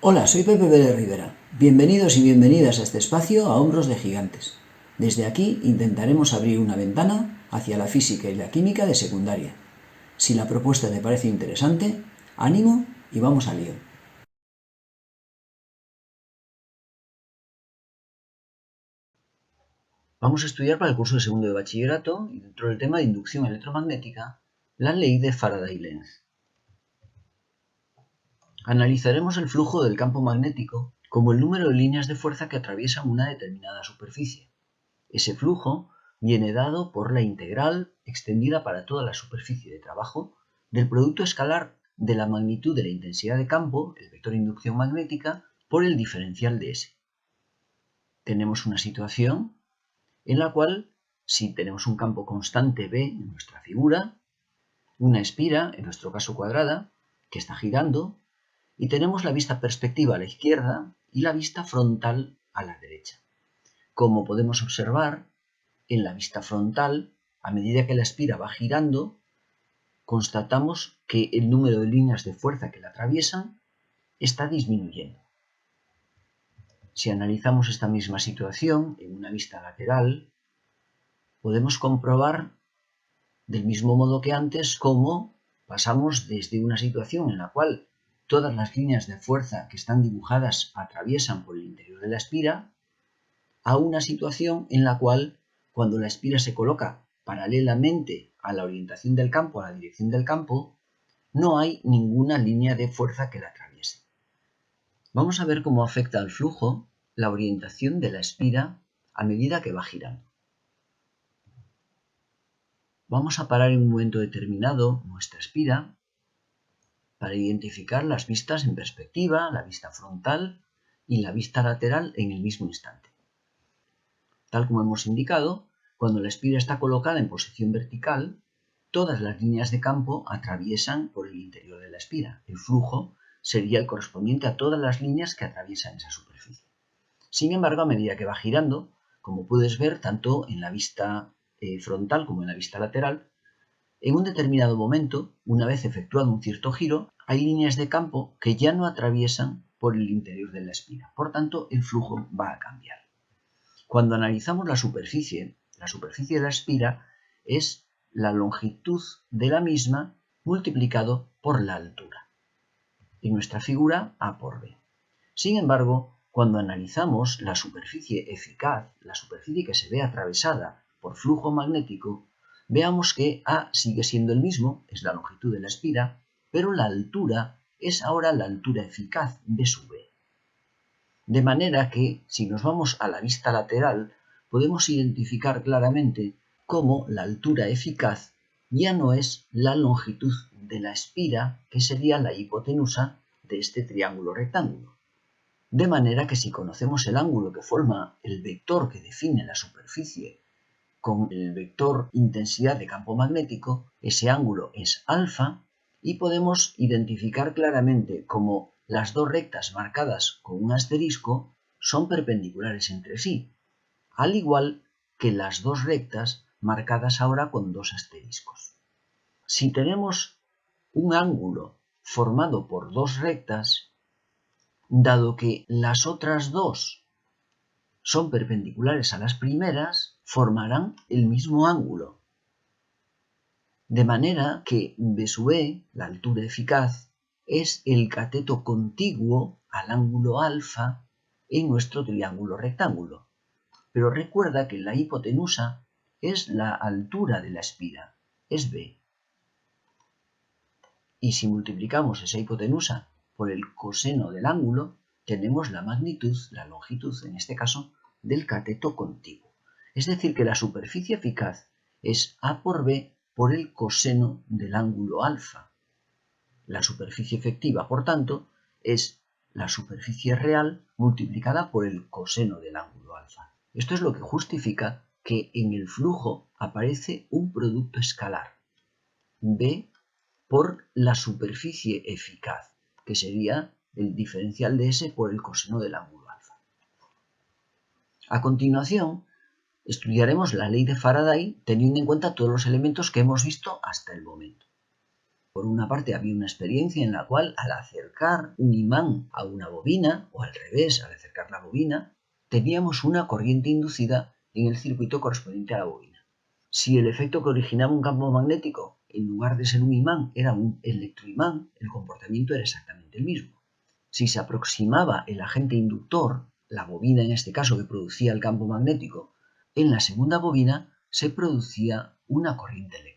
Hola, soy Pepe Pérez Rivera. Bienvenidos y bienvenidas a este espacio a Hombros de Gigantes. Desde aquí intentaremos abrir una ventana hacia la física y la química de secundaria. Si la propuesta te parece interesante, ánimo y vamos al lío. Vamos a estudiar para el curso de segundo de bachillerato y dentro del tema de inducción electromagnética, la ley de Faraday-Lenz. Analizaremos el flujo del campo magnético como el número de líneas de fuerza que atraviesan una determinada superficie. Ese flujo viene dado por la integral extendida para toda la superficie de trabajo del producto escalar de la magnitud de la intensidad de campo, el vector de inducción magnética, por el diferencial de S. Tenemos una situación en la cual, si tenemos un campo constante B en nuestra figura, una espira, en nuestro caso cuadrada, que está girando, y tenemos la vista perspectiva a la izquierda y la vista frontal a la derecha. Como podemos observar, en la vista frontal, a medida que la espira va girando, constatamos que el número de líneas de fuerza que la atraviesan está disminuyendo. Si analizamos esta misma situación en una vista lateral, podemos comprobar del mismo modo que antes cómo pasamos desde una situación en la cual todas las líneas de fuerza que están dibujadas atraviesan por el interior de la espira a una situación en la cual, cuando la espira se coloca paralelamente a la orientación del campo, a la dirección del campo, no hay ninguna línea de fuerza que la atraviese. Vamos a ver cómo afecta al flujo la orientación de la espira a medida que va girando. Vamos a parar en un momento determinado nuestra espira para identificar las vistas en perspectiva, la vista frontal y la vista lateral en el mismo instante. Tal como hemos indicado, cuando la espira está colocada en posición vertical, todas las líneas de campo atraviesan por el interior de la espira. El flujo sería el correspondiente a todas las líneas que atraviesan esa superficie. Sin embargo, a medida que va girando, como puedes ver tanto en la vista frontal como en la vista lateral, en un determinado momento, una vez efectuado un cierto giro, hay líneas de campo que ya no atraviesan por el interior de la espira. Por tanto, el flujo va a cambiar. Cuando analizamos la superficie de la espira es la longitud de la misma multiplicado por la altura. En nuestra figura, A por B. Sin embargo, cuando analizamos la superficie eficaz, la superficie que se ve atravesada por flujo magnético, veamos que A sigue siendo el mismo, es la longitud de la espira, pero la altura es ahora la altura eficaz, B sub B. De manera que, si nos vamos a la vista lateral, podemos identificar claramente cómo la altura eficaz ya no es la longitud de la espira, que sería la hipotenusa de este triángulo rectángulo. De manera que si conocemos el ángulo que forma el vector que define la superficie con el vector intensidad de campo magnético, ese ángulo es alfa y podemos identificar claramente cómo las dos rectas marcadas con un asterisco son perpendiculares entre sí, al igual que las dos rectas marcadas ahora con dos asteriscos. Si tenemos un ángulo formado por dos rectas, dado que las otras dos son perpendiculares a las primeras, formarán el mismo ángulo. De manera que B sub E, la altura eficaz, es el cateto contiguo al ángulo alfa en nuestro triángulo rectángulo. Pero recuerda que la hipotenusa es la altura de la espira, es B. Y si multiplicamos esa hipotenusa por el coseno del ángulo, tenemos la magnitud, la longitud en este caso, del cateto contiguo. Es decir, que la superficie eficaz es A por B por el coseno del ángulo alfa. La superficie efectiva, por tanto, es la superficie real multiplicada por el coseno del ángulo alfa. Esto es lo que justifica que en el flujo aparece un producto escalar, B por la superficie eficaz, que sería el diferencial de S por el coseno del ángulo alfa. A continuación, estudiaremos la ley de Faraday teniendo en cuenta todos los elementos que hemos visto hasta el momento. Por una parte, había una experiencia en la cual al acercar un imán a una bobina, o al revés, al acercar la bobina, teníamos una corriente inducida en el circuito correspondiente a la bobina. Si el efecto que originaba un campo magnético, en lugar de ser un imán, era un electroimán, el comportamiento era exactamente el mismo. Si se aproximaba el agente inductor, la bobina en este caso que producía el campo magnético, en la segunda bobina se producía una corriente eléctrica.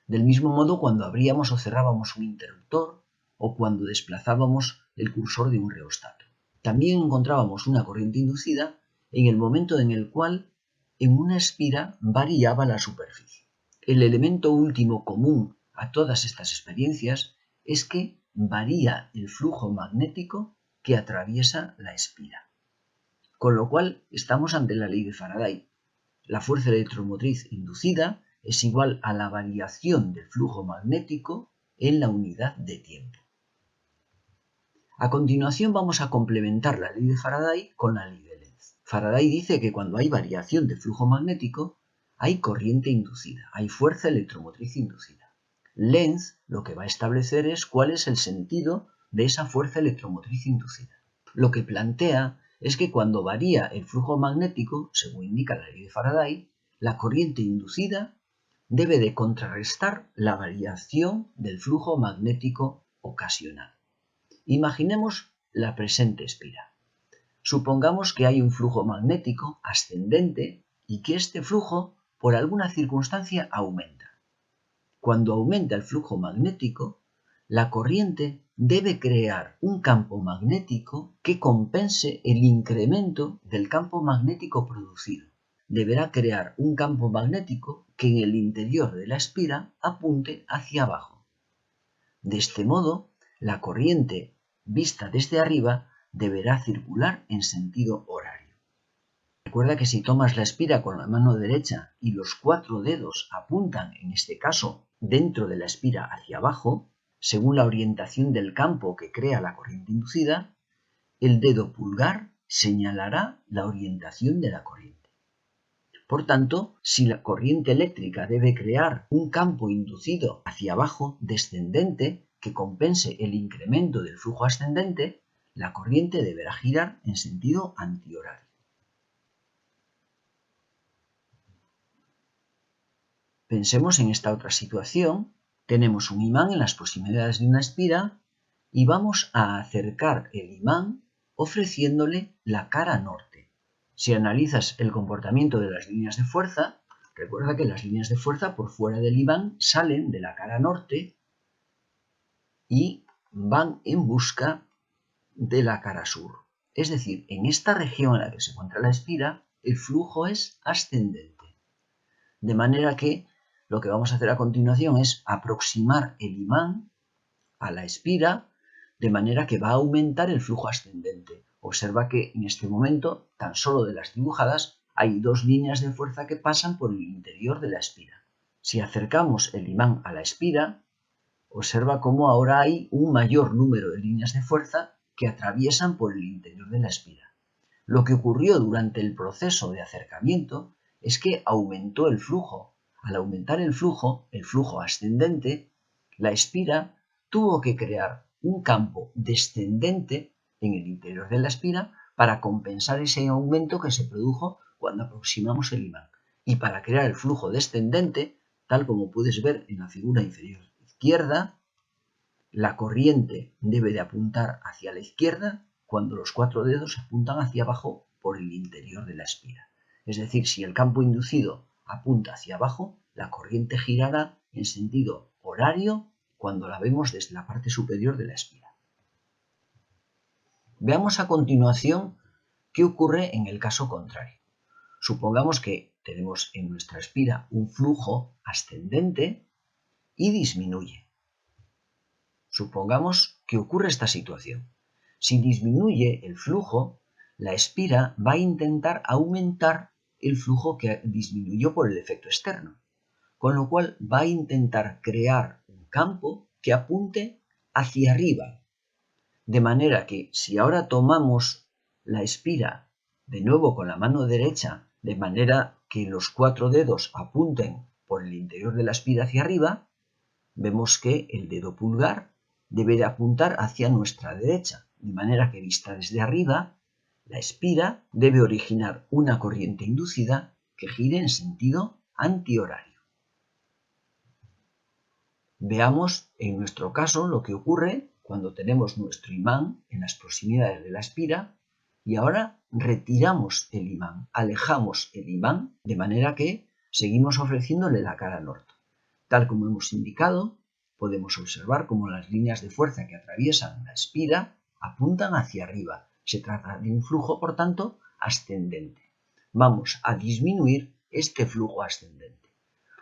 Del mismo modo, cuando abríamos o cerrábamos un interruptor o cuando desplazábamos el cursor de un reostato. También encontrábamos una corriente inducida en el momento en el cual en una espira variaba la superficie. El elemento último común a todas estas experiencias es que varía el flujo magnético que atraviesa la espira. Con lo cual estamos ante la ley de Faraday. La fuerza electromotriz inducida es igual a la variación del flujo magnético en la unidad de tiempo. A continuación vamos a complementar la ley de Faraday con la ley de Lenz. Faraday dice que cuando hay variación de flujo magnético, hay corriente inducida, hay fuerza electromotriz inducida. Lenz lo que va a establecer es cuál es el sentido de esa fuerza electromotriz inducida. Lo que plantea es que cuando varía el flujo magnético, según indica la ley de Faraday, la corriente inducida debe de contrarrestar la variación del flujo magnético ocasional. Imaginemos la presente espira. Supongamos que hay un flujo magnético ascendente y que este flujo, por alguna circunstancia, aumenta. Cuando aumenta el flujo magnético, la corriente debe crear un campo magnético que compense el incremento del campo magnético producido. Deberá crear un campo magnético que en el interior de la espira apunte hacia abajo. De este modo, la corriente vista desde arriba deberá circular en sentido horario. Recuerda que si tomas la espira con la mano derecha y los 4 dedos apuntan, en este caso, dentro de la espira hacia abajo, según la orientación del campo que crea la corriente inducida, el dedo pulgar señalará la orientación de la corriente. Por tanto, si la corriente eléctrica debe crear un campo inducido hacia abajo descendente que compense el incremento del flujo ascendente, la corriente deberá girar en sentido antihorario. Pensemos en esta otra situación. Tenemos un imán en las proximidades de una espira y vamos a acercar el imán ofreciéndole la cara norte. Si analizas el comportamiento de las líneas de fuerza, recuerda que las líneas de fuerza por fuera del imán salen de la cara norte y van en busca de la cara sur. Es decir, en esta región en la que se encuentra la espira, el flujo es ascendente. De manera que lo que vamos a hacer a continuación es aproximar el imán a la espira de manera que va a aumentar el flujo ascendente. Observa que en este momento, tan solo de las dibujadas, hay 2 líneas de fuerza que pasan por el interior de la espira. Si acercamos el imán a la espira, observa cómo ahora hay un mayor número de líneas de fuerza que atraviesan por el interior de la espira. Lo que ocurrió durante el proceso de acercamiento es que aumentó el flujo. Al aumentar el flujo ascendente, la espira tuvo que crear un campo descendente en el interior de la espira para compensar ese aumento que se produjo cuando aproximamos el imán. Y para crear el flujo descendente, tal como puedes ver en la figura inferior izquierda, la corriente debe de apuntar hacia la izquierda cuando los 4 dedos apuntan hacia abajo por el interior de la espira. Es decir, si el campo inducido apunta hacia abajo, la corriente girará en sentido horario cuando la vemos desde la parte superior de la espira. Veamos a continuación qué ocurre en el caso contrario. Supongamos que tenemos en nuestra espira un flujo ascendente y disminuye. Supongamos que ocurre esta situación. Si disminuye el flujo, la espira va a intentar aumentar el flujo que disminuyó por el efecto externo, con lo cual va a intentar crear un campo que apunte hacia arriba. De manera que si ahora tomamos la espira de nuevo con la mano derecha, de manera que los 4 dedos apunten por el interior de la espira hacia arriba, Vemos que el dedo pulgar debe de apuntar hacia nuestra derecha, de manera que vista desde arriba, la espira debe originar una corriente inducida que gire en sentido antihorario. Veamos en nuestro caso lo que ocurre cuando tenemos nuestro imán en las proximidades de la espira y ahora retiramos el imán, alejamos el imán, de manera que seguimos ofreciéndole la cara norte. Tal como hemos indicado, podemos observar cómo las líneas de fuerza que atraviesan la espira apuntan hacia arriba. Se trata de un flujo, por tanto, ascendente. Vamos a disminuir este flujo ascendente.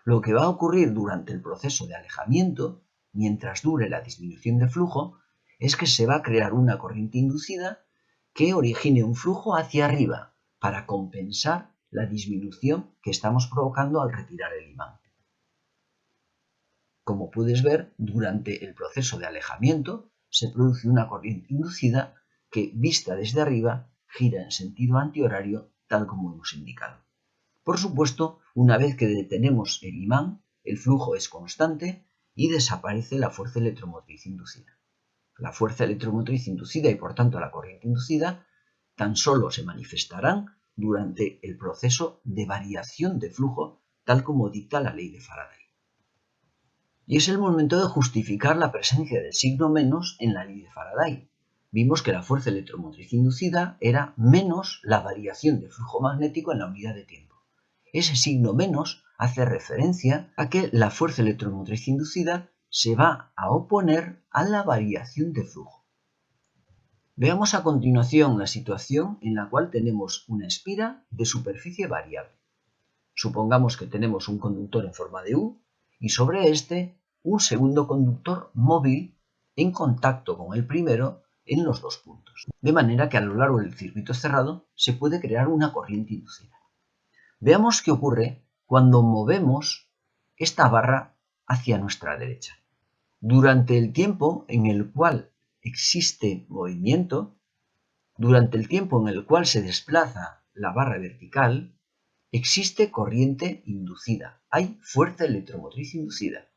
Lo que va a ocurrir durante el proceso de alejamiento, mientras dure la disminución de flujo, es que se va a crear una corriente inducida que origine un flujo hacia arriba para compensar la disminución que estamos provocando al retirar el imán. Como puedes ver, durante el proceso de alejamiento se produce una corriente inducida que, vista desde arriba, gira en sentido antihorario, tal como hemos indicado. Por supuesto, una vez que detenemos el imán, el flujo es constante y desaparece la fuerza electromotriz inducida. La fuerza electromotriz inducida y, por tanto, la corriente inducida tan solo se manifestarán durante el proceso de variación de flujo, tal como dicta la ley de Faraday. Y es el momento de justificar la presencia del signo menos en la ley de Faraday. Vimos que la fuerza electromotriz inducida era menos la variación de flujo magnético en la unidad de tiempo. Ese signo menos hace referencia a que la fuerza electromotriz inducida se va a oponer a la variación de flujo. Veamos a continuación la situación en la cual tenemos una espira de superficie variable. Supongamos que tenemos un conductor en forma de U y sobre este un segundo conductor móvil en contacto con el primero en los dos puntos. De manera que a lo largo del circuito cerrado se puede crear una corriente inducida. Veamos qué ocurre cuando movemos esta barra hacia nuestra derecha. Durante el tiempo en el cual existe movimiento, durante el tiempo en el cual se desplaza la barra vertical, existe corriente inducida, hay fuerza electromotriz inducida.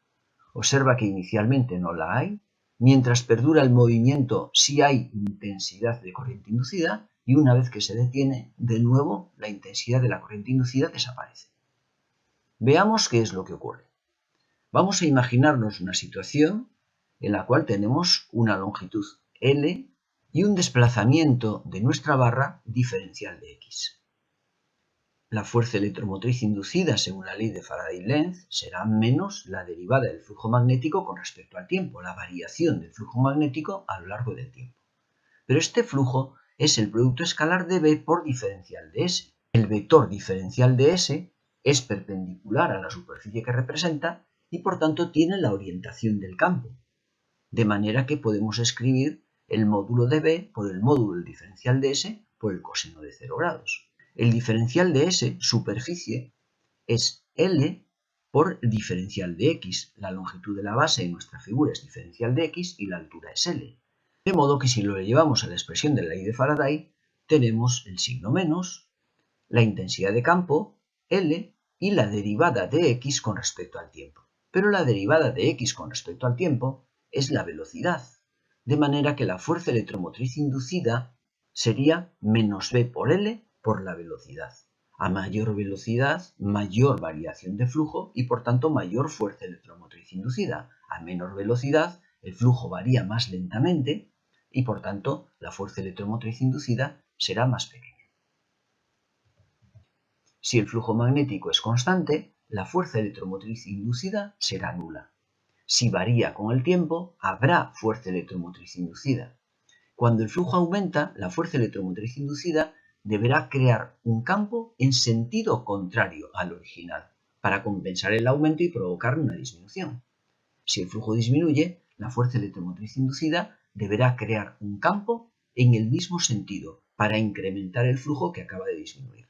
Observa que inicialmente no la hay, mientras perdura el movimiento sí hay intensidad de corriente inducida y una vez que se detiene, de nuevo la intensidad de la corriente inducida desaparece. Veamos qué es lo que ocurre. Vamos a imaginarnos una situación en la cual tenemos una longitud L y un desplazamiento de nuestra barra diferencial de X. La fuerza electromotriz inducida según la ley de Faraday-Lenz será menos la derivada del flujo magnético con respecto al tiempo, la variación del flujo magnético a lo largo del tiempo. Pero este flujo es el producto escalar de B por diferencial de S. El vector diferencial de S es perpendicular a la superficie que representa y por tanto tiene la orientación del campo. De manera que podemos escribir el módulo de B por el módulo del diferencial de S por el coseno de 0 grados. El diferencial de S, superficie, es L por diferencial de X. La longitud de la base en nuestra figura es diferencial de X y la altura es L. De modo que si lo llevamos a la expresión de la ley de Faraday, tenemos el signo menos, la intensidad de campo, L, y la derivada de X con respecto al tiempo. Pero la derivada de X con respecto al tiempo es la velocidad, de manera que la fuerza electromotriz inducida sería menos V por L por la velocidad. A mayor velocidad, mayor variación de flujo y por tanto mayor fuerza electromotriz inducida. A menor velocidad, el flujo varía más lentamente y por tanto la fuerza electromotriz inducida será más pequeña. Si el flujo magnético es constante, la fuerza electromotriz inducida será nula. Si varía con el tiempo, habrá fuerza electromotriz inducida. Cuando el flujo aumenta, la fuerza electromotriz inducida deberá crear un campo en sentido contrario al original para compensar el aumento y provocar una disminución. Si el flujo disminuye, la fuerza electromotriz inducida deberá crear un campo en el mismo sentido para incrementar el flujo que acaba de disminuir.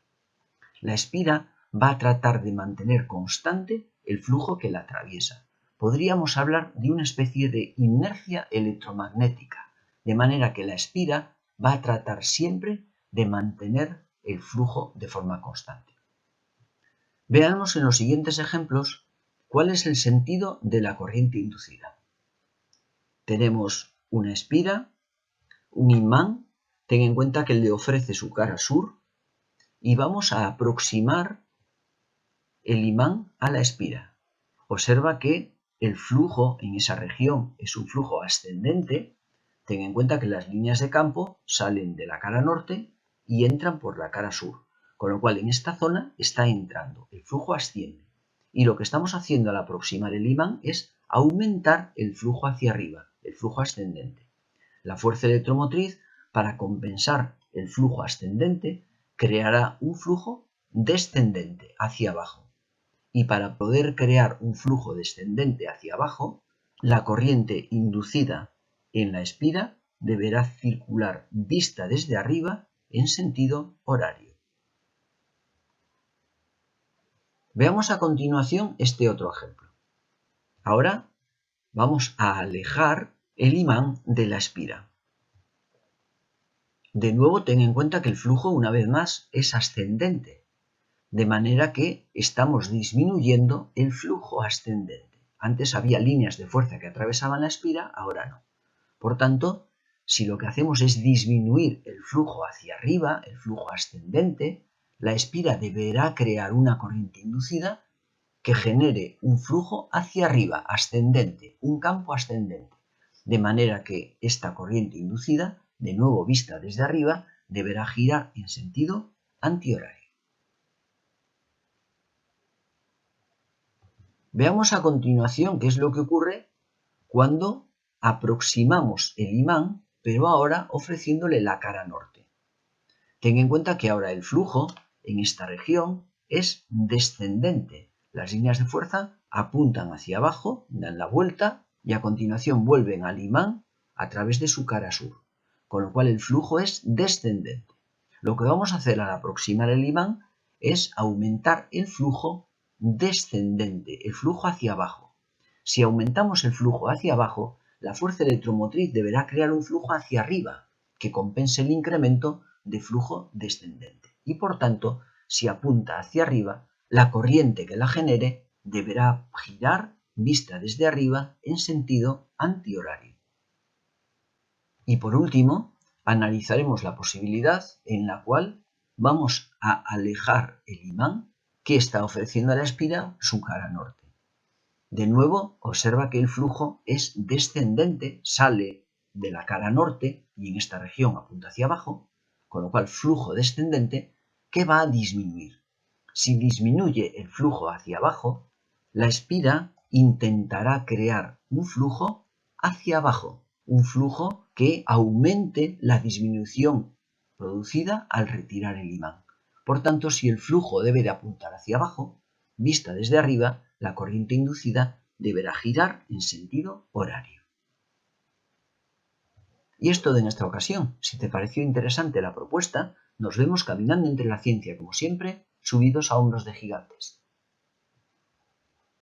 La espira va a tratar de mantener constante el flujo que la atraviesa. Podríamos hablar de una especie de inercia electromagnética, de manera que la espira va a tratar siempre de mantener el flujo de forma constante. Veamos en los siguientes ejemplos ¿Cuál es el sentido de la corriente inducida? Tenemos una espira, un imán, ten en cuenta que le ofrece su cara sur y vamos a aproximar el imán a la espira. Observa que el flujo en esa región es un flujo ascendente. Ten en cuenta que las líneas de campo salen de la cara norte y entran por la cara sur, con lo cual en esta zona está entrando, el flujo asciende. Y lo que estamos haciendo al aproximar el imán es aumentar el flujo hacia arriba, el flujo ascendente. La fuerza electromotriz, para compensar el flujo ascendente, creará un flujo descendente hacia abajo. Y para poder crear un flujo descendente hacia abajo, la corriente inducida en la espira deberá circular vista desde arriba en sentido horario. Veamos a continuación este otro ejemplo. Ahora vamos a alejar el imán de la espira. De nuevo, ten en cuenta que el flujo, una vez más, es ascendente, de manera que estamos disminuyendo el flujo ascendente. Antes había líneas de fuerza que atravesaban la espira, ahora no. Por tanto, si lo que hacemos es disminuir el flujo hacia arriba, el flujo ascendente, la espira deberá crear una corriente inducida que genere un flujo hacia arriba, ascendente, un campo ascendente, de manera que esta corriente inducida, de nuevo vista desde arriba, deberá girar en sentido antihorario. Veamos a continuación qué es lo que ocurre cuando aproximamos el imán, pero ahora ofreciéndole la cara norte. Ten en cuenta que ahora el flujo en esta región es descendente. Las líneas de fuerza apuntan hacia abajo, dan la vuelta y a continuación vuelven al imán a través de su cara sur, con lo cual el flujo es descendente. Lo que vamos a hacer al aproximar el imán es aumentar el flujo descendente, el flujo hacia abajo. Si aumentamos el flujo hacia abajo, la fuerza electromotriz deberá crear un flujo hacia arriba que compense el incremento de flujo descendente. Y por tanto, si apunta hacia arriba, la corriente que la genere deberá girar vista desde arriba en sentido antihorario. Y por último, analizaremos la posibilidad en la cual vamos a alejar el imán que está ofreciendo a la espira su cara norte. De nuevo, observa que el flujo es descendente, sale de la cara norte y en esta región apunta hacia abajo, con lo cual flujo descendente que va a disminuir. Si disminuye el flujo hacia abajo, la espira intentará crear un flujo hacia abajo, un flujo que aumente la disminución producida al retirar el imán. Por tanto, si el flujo debe de apuntar hacia abajo, vista desde arriba, la corriente inducida deberá girar en sentido horario. Y es todo en esta ocasión. Si te pareció interesante la propuesta, nos vemos caminando entre la ciencia, como siempre, subidos a hombros de gigantes.